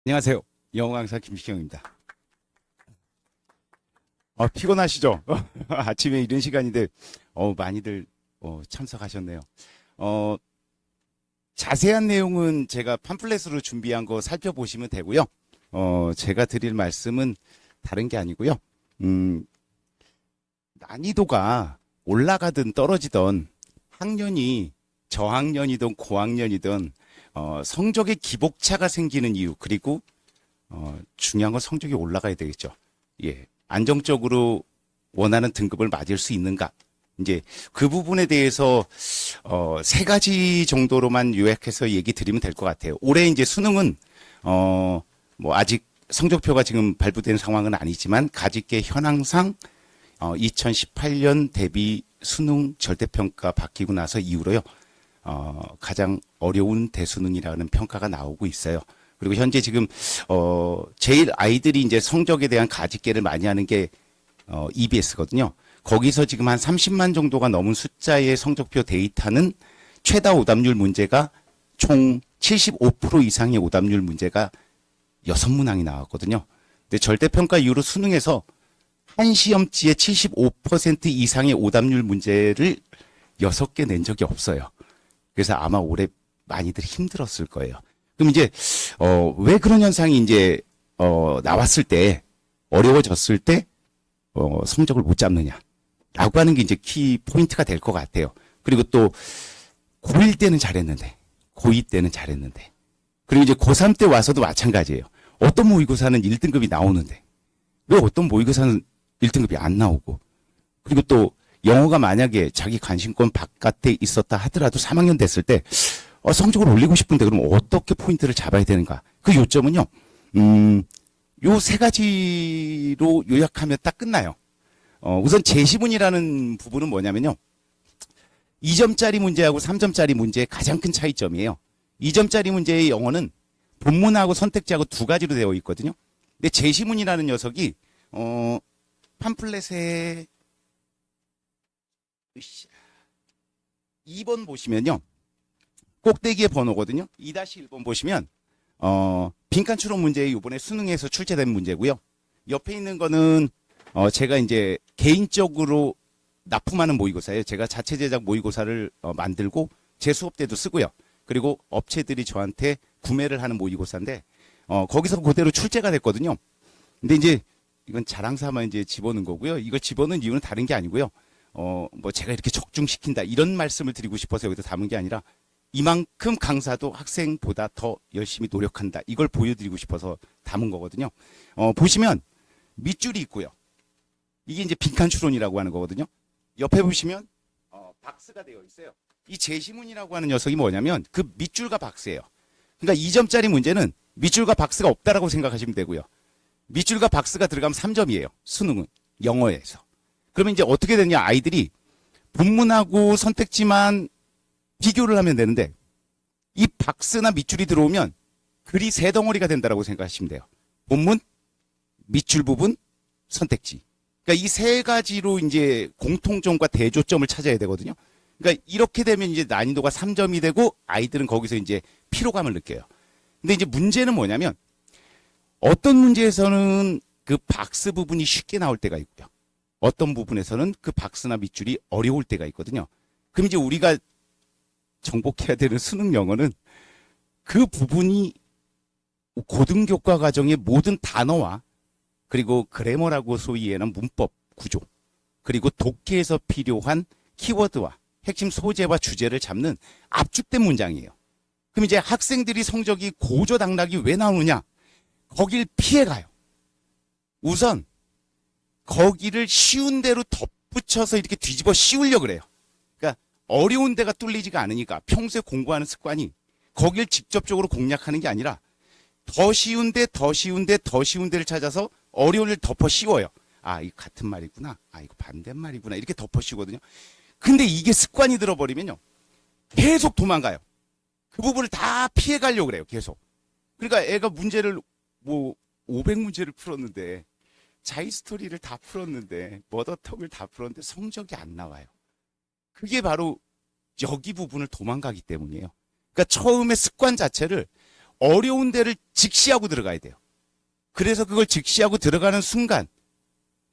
안녕하세요. 영어 강사 김시경입니다. 피곤하시죠? 아침에 이른 시간인데 많이들 참석하셨네요. 어, 자세한 내용은 제가 팜플렛으로 준비한 거 살펴보시면 되고요. 제가 드릴 말씀은 다른 게 아니고요. 음, 난이도가 올라가든 떨어지던 학년이 저학년이든 고학년이든 성적의 기복차가 생기는 이유, 그리고 중요한 건 성적이 올라가야 되겠죠. 예. 안정적으로 원하는 등급을 맞을 수 있는가. 이제 그 부분에 대해서 세 가지 정도로만 요약해서 얘기 드리면 될 것 같아요. 올해 이제 수능은 뭐 아직 성적표가 지금 발부된 상황은 아니지만 가집계 현황상 2018년 대비 수능 절대평가 바뀌고 나서 이후로요. 가장 어려운 대수능이라는 평가가 나오고 있어요. 그리고 현재 지금 제일 아이들이 이제 성적에 대한 가집계를 많이 하는 게 EBS거든요. 거기서 지금 한 30만 정도가 넘은 숫자의 성적표 데이터는 최다 오답률 문제가 총 75% 이상의 오답률 문제가 6문항이 나왔거든요. 근데 절대평가 이후로 수능에서 한 시험지에 75% 이상의 오답률 문제를 6개 낸 적이 없어요. 그래서 아마 올해 많이들 힘들었을 거예요. 그럼 이제 왜 그런 현상이 이제 나왔을 때, 어려워졌을 때 성적을 못 잡느냐라고 하는 게 이제 키 포인트가 될 것 같아요. 그리고 또 고1 때는 잘했는데, 고2 때는 잘했는데, 그리고 이제 고3 때 와서도 마찬가지예요. 어떤 모의고사는 1등급이 나오는데 왜 어떤 모의고사는 1등급이 안 나오고, 그리고 또 영어가 만약에 자기 관심권 바깥에 있었다 하더라도 3학년 됐을 때 성적을 올리고 싶은데 그럼 어떻게 포인트를 잡아야 되는가? 그 요점은요. 요 세 가지로 요약하면 딱 끝나요. 우선 제시문이라는 부분은 뭐냐면요. 2점짜리 문제하고 3점짜리 문제의 가장 큰 차이점이에요. 2점짜리 문제의 영어는 본문하고 선택지하고 두 가지로 되어 있거든요. 근데 제시문이라는 녀석이 팜플렛에 2번 보시면요. 꼭대기의 번호거든요. 2-1번 보시면 빈칸 추론 문제 이번에 수능에서 출제된 문제고요. 옆에 있는 거는 제가 이제 개인적으로 납품하는 모의고사예요. 제가 자체 제작 모의고사를 만들고 제 수업 때도 쓰고요. 그리고 업체들이 저한테 구매를 하는 모의고사인데 거기서 그대로 출제가 됐거든요. 근데 이제 이건 자랑 삼아 이제 집어넣은 거고요. 이걸 집어넣은 이유는 다른 게 아니고요. 뭐 제가 이렇게 적중시킨다 이런 말씀을 드리고 싶어서 여기다 담은 게 아니라 이만큼 강사도 학생보다 더 열심히 노력한다. 이걸 보여드리고 싶어서 담은 거거든요. 보시면 밑줄이 있고요. 이게 이제 빈칸 추론이라고 하는 거거든요. 옆에 보시면 박스가 되어 있어요. 이 제시문이라고 하는 녀석이 뭐냐면 그 밑줄과 박스예요. 그러니까 2점짜리 문제는 밑줄과 박스가 없다라고 생각하시면 되고요. 밑줄과 박스가 들어가면 3점이에요. 수능은 영어에서. 그러면 이제 어떻게 되냐? 아이들이 본문하고 선택지만 비교를 하면 되는데 이 박스나 밑줄이 들어오면 글이 세 덩어리가 된다라고 생각하시면 돼요. 본문, 밑줄 부분, 선택지. 그러니까 이 세 가지로 이제 공통점과 대조점을 찾아야 되거든요. 그러니까 이렇게 되면 이제 난이도가 3점이 되고 아이들은 거기서 이제 피로감을 느껴요. 근데 이제 문제는 뭐냐면 어떤 문제에서는 그 박스 부분이 쉽게 나올 때가 있고요. 어떤 부분에서는 그 박스나 밑줄이 어려울 때가 있거든요. 그럼 이제 우리가 정복해야 되는 수능 영어는 그 부분이 고등교과 과정의 모든 단어와 그리고 그래머라고 소위 얘기하는 문법 구조, 그리고 독해에서 필요한 키워드와 핵심 소재와 주제를 잡는 압축된 문장이에요. 그럼 이제 학생들이 성적이 고저당락이 왜 나오느냐? 거길 피해가요. 우선 거기를 쉬운 대로 덧붙여서 이렇게 뒤집어 씌우려고 그래요. 그러니까 어려운 데가 뚫리지가 않으니까 평소에 공부하는 습관이 거길 직접적으로 공략하는 게 아니라 더 쉬운데 더 쉬운데 더 쉬운 데를 찾아서 어려운 데를 덮어 씌워요. 아, 이거 같은 말이구나. 아, 이거 반대말이구나. 이렇게 덮어 씌우거든요. 근데 이게 습관이 들어버리면요. 계속 도망가요. 그 부분을 다 피해가려고 그래요. 계속. 그러니까 애가 문제를 뭐 500문제를 풀었는데 자이스토리를 다 풀었는데 머더턱을 다 풀었는데 성적이 안 나와요. 그게 바로 여기 부분을 도망가기 때문이에요. 그러니까 처음에 습관 자체를 어려운 데를 직시하고 들어가야 돼요. 그래서 그걸 직시하고 들어가는 순간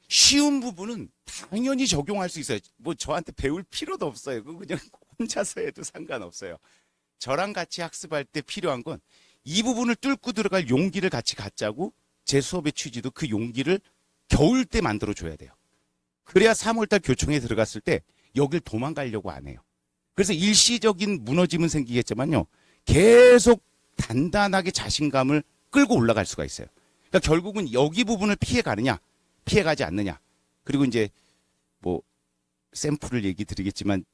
쉬운 부분은 당연히 적용할 수 있어요. 뭐 저한테 배울 필요도 없어요. 그거 그냥 혼자서 해도 상관없어요. 저랑 같이 학습할 때 필요한 건 이 부분을 뚫고 들어갈 용기를 같이 갖자고 제 수업의 취지도 그 용기를 겨울 때 만들어 줘야 돼요. 그래야 3월달 교총에 들어갔을 때 여길 도망가려고 안 해요. 그래서 일시적인 무너짐은 생기겠지만요. 계속 단단하게 자신감을 끌고 올라갈 수가 있어요. 그러니까 결국은 여기 부분을 피해가느냐, 피해가지 않느냐. 그리고 이제 뭐 샘플을 얘기 드리겠지만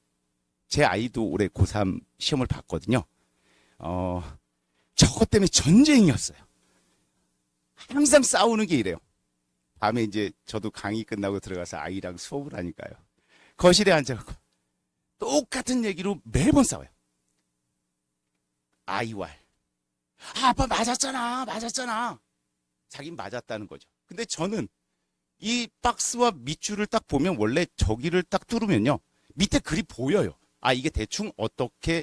제 아이도 올해 고3 시험을 봤거든요. 저것 때문에 전쟁이었어요. 항상 싸우는 게 이래요. 밤에 이제 저도 강의 끝나고 들어가서 아이랑 수업을 하니까요. 거실에 앉아갖고 똑같은 얘기로 매번 싸워요. 아이와 아빠 맞았잖아. 자긴 맞았다는 거죠. 근데 저는 이 박스와 밑줄을 딱 보면 원래 저기를 딱 뚫으면요. 밑에 글이 보여요. 아, 이게 대충 어떻게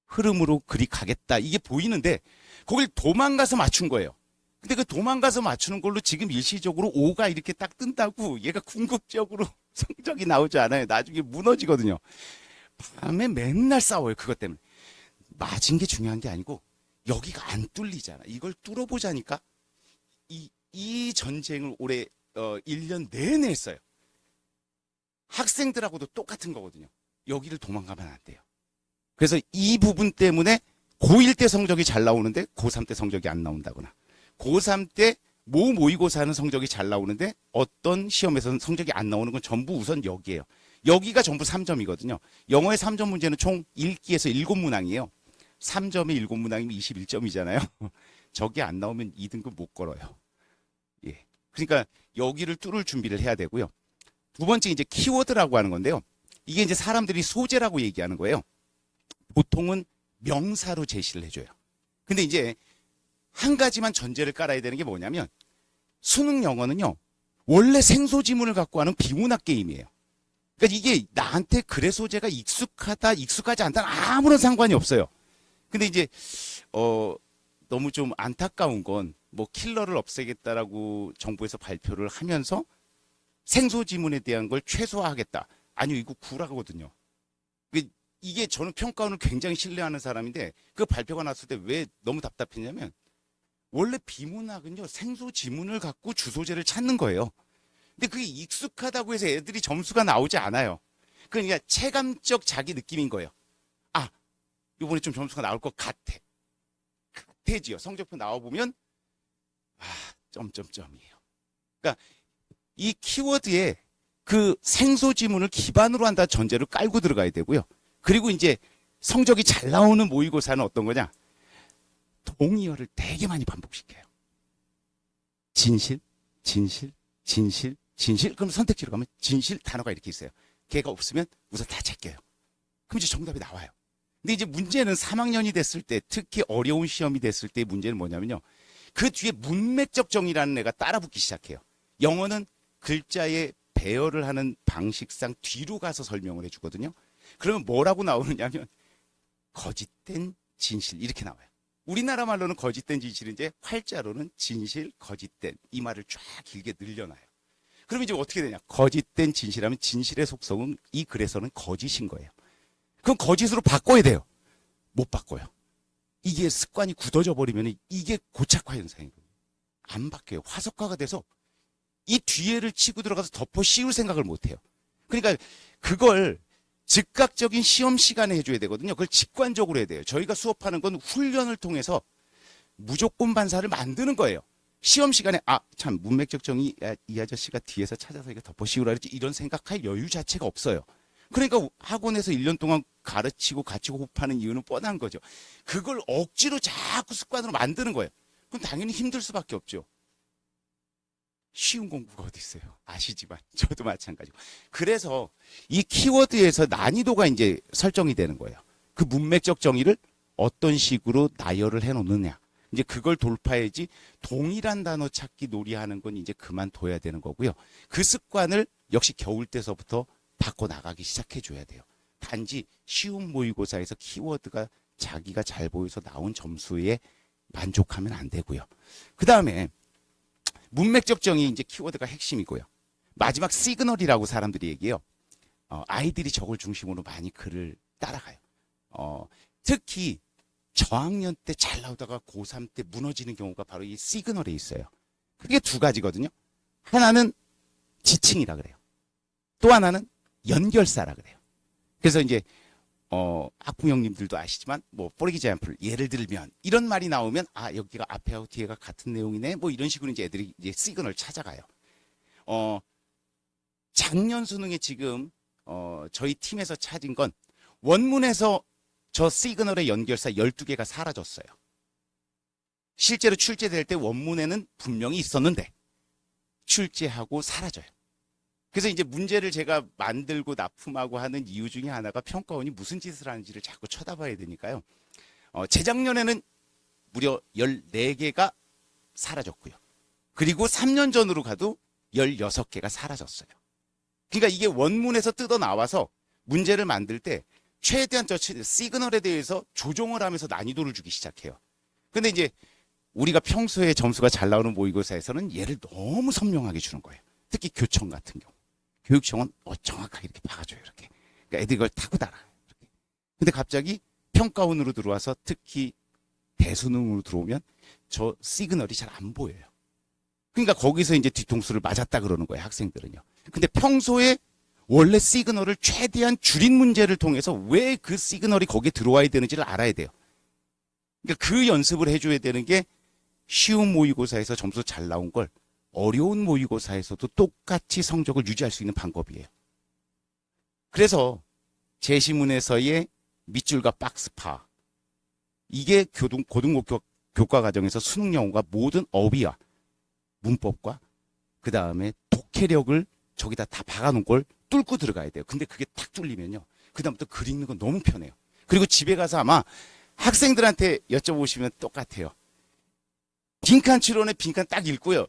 흐름으로 글이 가겠다. 이게 보이는데 거길 도망가서 맞춘 거예요. 근데 그 도망가서 맞추는 걸로 지금 일시적으로 5가 이렇게 딱 뜬다고 얘가 궁극적으로 성적이 나오지 않아요. 나중에 무너지거든요. 밤에 맨날 싸워요. 그것 때문에. 맞은 게 중요한 게 아니고 여기가 안 뚫리잖아. 이걸 뚫어보자니까 이 전쟁을 올해 1년 내내 했어요. 학생들하고도 똑같은 거거든요. 여기를 도망가면 안 돼요. 그래서 이 부분 때문에 고1 때 성적이 잘 나오는데 고3 때 성적이 안 나온다거나 고3 때 모의고사 하는 성적이 잘 나오는데 어떤 시험에서는 성적이 안 나오는 건 전부 우선 여기예요. 여기가 전부 3점이거든요. 영어의 3점 문제는 총 1기에서 7문항이에요. 3점에 7문항이면 21점이잖아요. 저게 안 나오면 2등급 못 걸어요. 예. 그러니까 여기를 뚫을 준비를 해야 되고요. 두 번째 이제 키워드라고 하는 건데요. 이게 이제 사람들이 소재라고 얘기하는 거예요. 보통은 명사로 제시를 해줘요. 근데 이제 한 가지만 전제를 깔아야 되는 게 뭐냐면 수능 영어는요. 원래 생소지문을 갖고 하는 비문학 게임이에요. 그러니까 이게 나한테 글의 소재가 익숙하다, 익숙하지 않다는 아무런 상관이 없어요. 근데 이제 너무 좀 안타까운 건 뭐 킬러를 없애겠다라고 정부에서 발표를 하면서 생소지문에 대한 걸 최소화하겠다. 아니요, 이거 구라거든요. 이게 저는 평가원을 굉장히 신뢰하는 사람인데 그 발표가 났을 때 왜 너무 답답했냐면 원래 비문학은요 생소지문을 갖고 주소재를 찾는 거예요. 근데 그게 익숙하다고 해서 애들이 점수가 나오지 않아요. 그러니까 체감적 자기 느낌인 거예요. 아, 이번에 좀 점수가 나올 것 같아. 같아지요. 성적표 나와보면 점점점이에요. 그러니까 이 키워드에 그 생소지문을 기반으로 한다 전제를 깔고 들어가야 되고요. 그리고 이제 성적이 잘 나오는 모의고사는 어떤 거냐? 동의어를 되게 많이 반복시켜요. 진실. 그럼 선택지로 가면 진실 단어가 이렇게 있어요. 걔가 없으면 우선 다 제껴요. 그럼 이제 정답이 나와요. 근데 이제 문제는 3학년이 됐을 때, 특히 어려운 시험이 됐을 때 문제는 뭐냐면요. 그 뒤에 문맥적 정의라는 애가 따라붙기 시작해요. 영어는 글자의 배열을 하는 방식상 뒤로 가서 설명을 해주거든요. 그러면 뭐라고 나오느냐면 거짓된 진실 이렇게 나와요. 우리나라 말로는 거짓된 진실은 이제 활자로는 진실, 거짓된 이 말을 쫙 길게 늘려놔요. 그럼 이제 어떻게 되냐? 거짓된 진실하면 진실의 속성은 이 글에서는 거짓인 거예요. 그럼 거짓으로 바꿔야 돼요. 못 바꿔요. 이게 습관이 굳어져 버리면 이게 고착화 현상이거든요. 안 바뀌어요. 화석화가 돼서 이 뒤에를 치고 들어가서 덮어 씌울 생각을 못 해요. 그러니까 그걸 즉각적인 시험 시간에 해줘야 되거든요. 그걸 직관적으로 해야 돼요. 저희가 수업하는 건 훈련을 통해서 무조건 반사를 만드는 거예요. 시험 시간에 참 문맥적 정의 이 아저씨가 뒤에서 찾아서 이거 덮어 씌우라 그랬지 이런 생각할 여유 자체가 없어요. 그러니까 학원에서 1년 동안 가르치고 가르치고 호흡하는 이유는 뻔한 거죠. 그걸 억지로 자꾸 습관으로 만드는 거예요. 그럼 당연히 힘들 수밖에 없죠. 쉬운 공부가 어디 있어요. 아시지만 저도 마찬가지고. 그래서 이 키워드에서 난이도가 이제 설정이 되는 거예요. 그 문맥적 정의를 어떤 식으로 나열을 해놓느냐. 이제 그걸 돌파해야지 동일한 단어 찾기 놀이하는 건 이제 그만둬야 되는 거고요. 그 습관을 역시 겨울 때서부터 바꿔 나가기 시작해줘야 돼요. 단지 쉬운 모의고사에서 키워드가 자기가 잘 보여서 나온 점수에 만족하면 안 되고요. 그 다음에 문맥적 정의 이제 키워드가 핵심이고요. 마지막 시그널이라고 사람들이 얘기해요. 아이들이 저걸 중심으로 많이 글을 따라가요. 특히 저학년 때 잘 나오다가 고3 때 무너지는 경우가 바로 이 시그널에 있어요. 그게 두 가지거든요. 하나는 지칭이라 그래요. 또 하나는 연결사라 그래요. 그래서 이제 학부 형님들도 아시지만 뭐 for example 예를 들면 이런 말이 나오면 아 여기가 앞에하고 뒤에가 같은 내용이네 뭐 이런 식으로 이제 애들이 이제 시그널 찾아가요. 작년 수능에 지금 저희 팀에서 찾은 건 원문에서 저 시그널의 연결사 12개가 사라졌어요. 실제로 출제될 때 원문에는 분명히 있었는데 출제하고 사라져요. 그래서 이제 문제를 제가 만들고 납품하고 하는 이유 중에 하나가 평가원이 무슨 짓을 하는지를 자꾸 쳐다봐야 되니까요. 재작년에는 무려 14개가 사라졌고요. 그리고 3년 전으로 가도 16개가 사라졌어요. 그러니까 이게 원문에서 뜯어 나와서 문제를 만들 때 최대한 저 시그널에 대해서 조정을 하면서 난이도를 주기 시작해요. 근데 이제 우리가 평소에 점수가 잘 나오는 모의고사에서는 얘를 너무 선명하게 주는 거예요. 특히 교청 같은 경우. 교육청은 정확하게 이렇게 박아줘요. 이렇게. 그러니까 애들이 그걸 타고 달아요. 이렇게. 근데 갑자기 평가원으로 들어와서 특히 대수능으로 들어오면 저 시그널이 잘 안 보여요. 그러니까 거기서 이제 뒤통수를 맞았다 그러는 거예요. 학생들은요. 근데 평소에 원래 시그널을 최대한 줄인 문제를 통해서 왜 그 시그널이 거기에 들어와야 되는지를 알아야 돼요. 그러니까 그 연습을 해줘야 되는 게 쉬운 모의고사에서 점수 잘 나온 걸 어려운 모의고사에서도 똑같이 성적을 유지할 수 있는 방법이에요. 그래서 제시문에서의 밑줄과 박스파 이게 고등학교 교과 과정에서 수능 영어가 모든 어휘와 문법과 그 다음에 독해력을 저기다 다 박아놓은 걸 뚫고 들어가야 돼요. 근데 그게 탁 뚫리면요. 그 다음부터 글 읽는 건 너무 편해요. 그리고 집에 가서 아마 학생들한테 여쭤보시면 똑같아요. 빈칸 추론에 빈칸 딱 읽고요.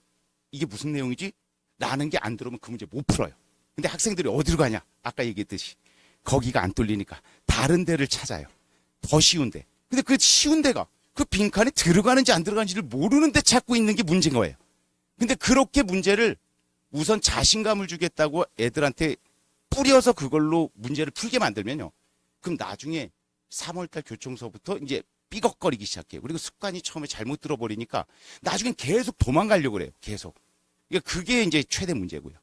이게 무슨 내용이지? 라는 게 안 들어오면 그 문제 못 풀어요. 근데 학생들이 어디로 가냐? 아까 얘기했듯이. 거기가 안 뚫리니까 다른 데를 찾아요. 더 쉬운데. 근데 그 쉬운 데가 그 빈칸에 들어가는지 안 들어가는지를 모르는 데 찾고 있는 게 문제인 거예요. 근데 그렇게 문제를 우선 자신감을 주겠다고 애들한테 뿌려서 그걸로 문제를 풀게 만들면요. 그럼 나중에 3월달 교총서부터 이제 삐걱거리기 시작해요. 그리고 습관이 처음에 잘못 들어버리니까 나중엔 계속 도망가려고 그래요. 계속. 그러니까 그게 이제 최대 문제고요.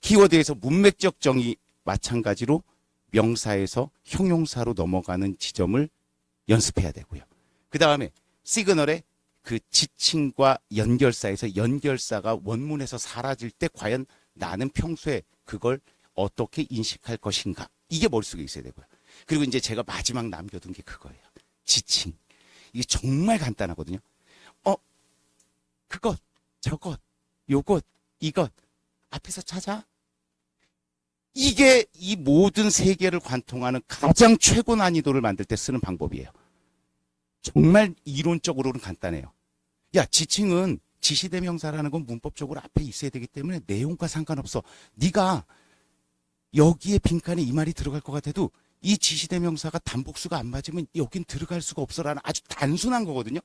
키워드에서 문맥적 정의 마찬가지로 명사에서 형용사로 넘어가는 지점을 연습해야 되고요. 그 다음에 시그널의 그 지칭과 연결사에서 연결사가 원문에서 사라질 때 과연 나는 평소에 그걸 어떻게 인식할 것인가. 이게 머릿속에 있어야 되고요. 그리고 이제 제가 마지막 남겨둔 게 그거예요. 지칭. 이게 정말 간단하거든요. 그것, 저것, 요것, 이것 앞에서 찾아. 이게 이 모든 세계를 관통하는 가장 최고 난이도를 만들 때 쓰는 방법이에요. 정말 이론적으로는 간단해요. 야, 지칭은 지시대명사라는 건 문법적으로 앞에 있어야 되기 때문에 내용과 상관없어. 네가 여기에 빈칸에 이 말이 들어갈 것 같아도 이 지시대명사가 단복수가 안 맞으면 여긴 들어갈 수가 없어라는 아주 단순한 거거든요.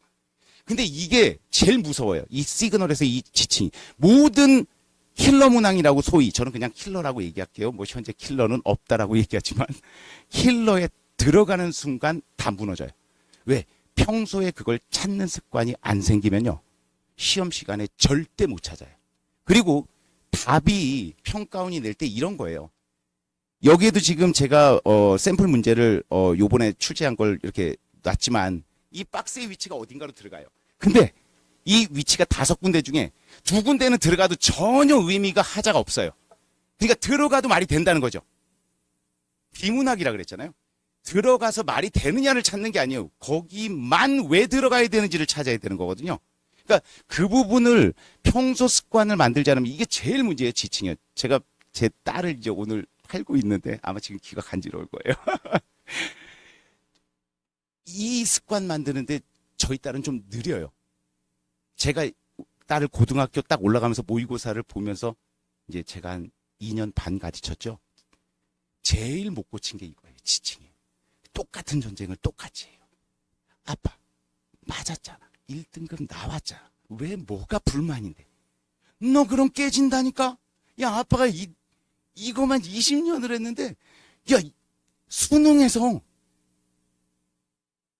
근데 이게 제일 무서워요. 이 시그널에서 이 지칭이. 모든 킬러 문항이라고 소위 저는 그냥 킬러라고 얘기할게요. 뭐 현재 킬러는 없다라고 얘기하지만 킬러에 들어가는 순간 다 무너져요. 왜? 평소에 그걸 찾는 습관이 안 생기면요. 시험 시간에 절대 못 찾아요. 그리고 답이 평가원이 낼 때 이런 거예요. 여기에도 지금 제가 샘플 문제를 요번에 출제한 걸 이렇게 놨지만 이 박스의 위치가 어딘가로 들어가요. 근데 이 위치가 5군데 중에 2군데는 들어가도 전혀 의미가 하자가 없어요. 그러니까 들어가도 말이 된다는 거죠. 비문학이라 그랬잖아요. 들어가서 말이 되느냐를 찾는 게 아니에요. 거기만 왜 들어가야 되는지를 찾아야 되는 거거든요. 그러니까 그 부분을 평소 습관을 만들지 않으면 이게 제일 문제예요. 지칭이요. 제가 제 딸을 이제 오늘 팔고 있는데 아마 지금 귀가 간지러울 거예요. 이 습관 만드는데 저희 딸은 좀 느려요. 제가 딸을 고등학교 딱 올라가면서 모의고사를 보면서 이제 제가 한 2년 반 가르쳤죠. 제일 못 고친 게 이거예요. 지칭이에요. 똑같은 전쟁을 똑같이 해요. 아빠, 맞았잖아. 1등급 나왔잖아. 왜 뭐가 불만인데? 너 그럼 깨진다니까? 야, 아빠가 이거만 20년을 했는데, 야, 수능에서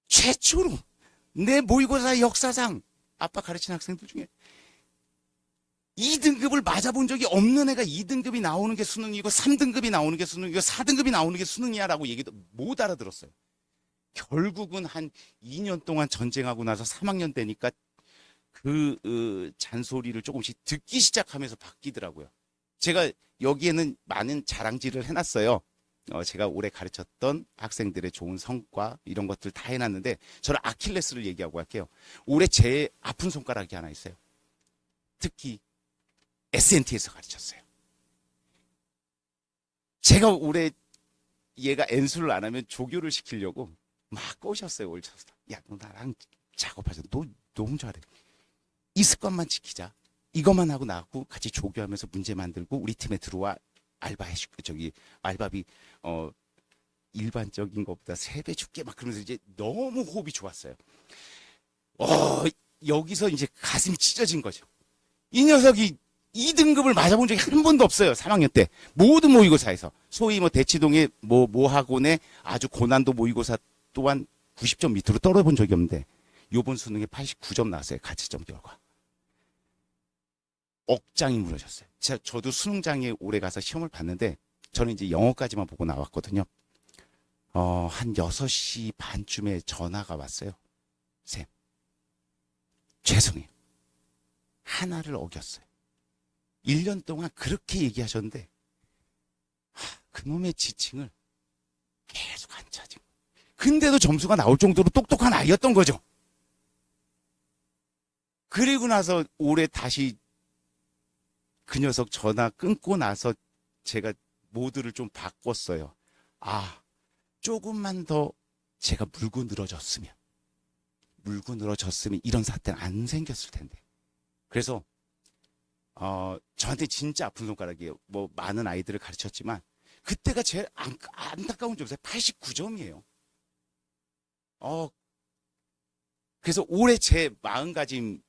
최초로 내 모의고사 역사상 아빠 가르친 학생들 중에 2등급을 맞아본 적이 없는 애가 2등급이 나오는 게 수능이고 3등급이 나오는 게 수능이고 4등급이 나오는 게 수능이야라고 얘기도 못 알아들었어요. 결국은 한 2년 동안 전쟁하고 나서 3학년 되니까 잔소리를 조금씩 듣기 시작하면서 바뀌더라고요. 제가 여기에는 많은 자랑질을 해놨어요. 제가 올해 가르쳤던 학생들의 좋은 성과 이런 것들 다 해놨는데 저는 아킬레스를 얘기하고 할게요. 올해 제일 아픈 손가락이 하나 있어요. 특히 SNT에서 가르쳤어요. 제가 올해 얘가 N수를 안 하면 조교를 시키려고 막 꼬셨어요. 올 쳐서. 야, 너 나랑 작업하자. 너 너무 잘해. 이 습관만 지키자. 이것만 하고 나하고 같이 조교하면서 문제 만들고 우리 팀에 들어와 알바해주고 알바비 일반적인 것보다 3배 줄게 막 그러면서 이제 너무 호흡이 좋았어요. 여기서 이제 가슴이 찢어진 거죠. 이 녀석이 2등급을 맞아본 적이 한 번도 없어요. 3학년 때 모든 모의고사에서 소위 뭐 대치동의 모 학원의 아주 고난도 모의고사 또한 90점 밑으로 떨어본 적이 없는데 요번 수능에 89점 나왔어요. 가채점 결과. 억장이 무너졌어요. 저도 수능장에 올해 가서 시험을 봤는데 저는 이제 영어까지만 보고 나왔거든요. 한 6시 반쯤에 전화가 왔어요. 쌤, 죄송해요. 하나를 어겼어요. 1년 동안 그렇게 얘기하셨는데 그놈의 지칭을 계속 안 찾은 거예요. 근데도 점수가 나올 정도로 똑똑한 아이였던 거죠. 그리고 나서 올해 다시 그 녀석 전화 끊고 나서 제가 모드를 좀 바꿨어요. 조금만 더 제가 물고 늘어졌으면 이런 사태는 안 생겼을 텐데. 그래서 저한테 진짜 아픈 손가락이에요. 뭐 많은 아이들을 가르쳤지만 그때가 제일 안타까운 점수에 89점이에요. 그래서 올해 제 마음가짐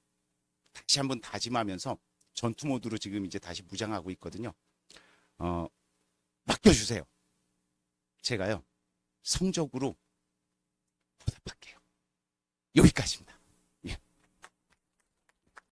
다시 한번 다짐하면서 전투 모드로 지금 이제 다시 무장하고 있거든요. 맡겨주세요. 제가요 성적으로 보답할게요. 여기까지입니다.